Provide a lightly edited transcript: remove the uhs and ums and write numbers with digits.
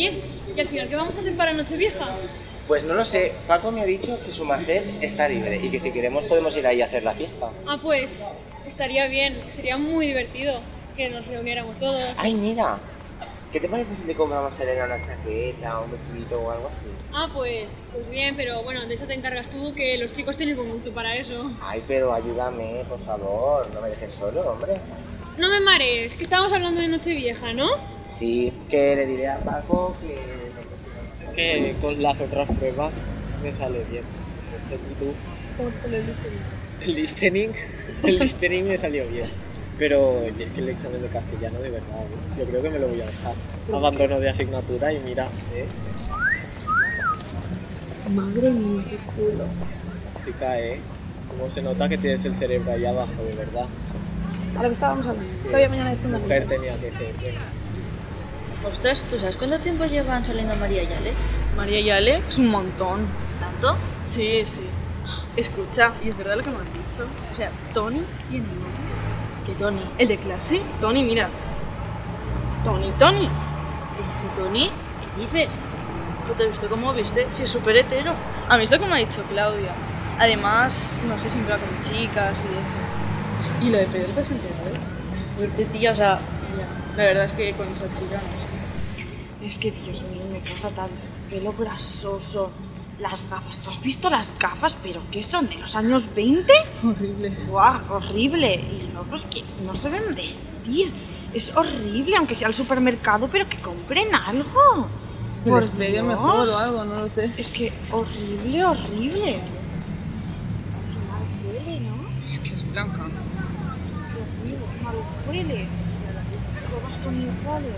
Oye, ¿y al final qué vamos a hacer para Nochevieja? Pues no lo sé, Paco me ha dicho que su Maset está libre y que si queremos podemos ir ahí a hacer la fiesta. Ah, pues estaría bien, sería muy divertido que nos reuniéramos todos. ¡Ay, mira! ¿Qué te parece si le compramos a Elena una chaqueta, un vestidito o algo así? Ah, pues bien, pero bueno, de eso te encargas tú, que los chicos tienen buen gusto para eso. Ay, pero ayúdame, por favor, no me dejes solo, hombre. No me marees, que estábamos hablando de Nochevieja, ¿no? Sí, que le diré a Paco Que con las otras pruebas me sale bien. Entonces, ¿y tú? ¿Cómo te sale el listening? El listening me salió bien. Pero es que el examen de castellano, de verdad, ¿eh? Yo creo que me lo voy a dejar. Abandono de asignatura y mira, Madre mía, qué culo. chica, cómo se nota que tienes el cerebro ahí abajo, de verdad. A lo que estábamos hablando, todavía mañana es una Mujer tenía que ser. Ostras, ¿tú sabes cuánto tiempo llevan saliendo María y Ale? María y Ale es un montón. ¿Tanto? Sí, sí. Escucha, y es verdad lo que me han dicho. O sea, Tony tiene novio. ¿Qué Tony? El de clase. Tony, mira. Tony. ¿Ese Tony? ¿Qué dices? ¿Tú te has visto cómo viste? Si es súper hetero. A mí es lo que me ha dicho Claudia. Además, no sé, siempre va con chicas y eso. Y lo de Pedro te has enterado. Fuerte, tía, o sea... La verdad es que con esa chica no sé. Es que, Dios mío, me caga tal pelo grasoso. Las gafas, ¿tú has visto las gafas? ¿Pero qué son? ¿De los años 20? Horrible. ¡Guau! Horrible. Y luego es que no saben vestir. Es horrible, aunque sea al supermercado, pero que compren algo. Que Por les pegue Dios. mejor o algo, no lo sé. Es que horrible. Qué mal huele, ¿no? Es que es blanca. Qué horrible, qué mal huele. Todas son iguales.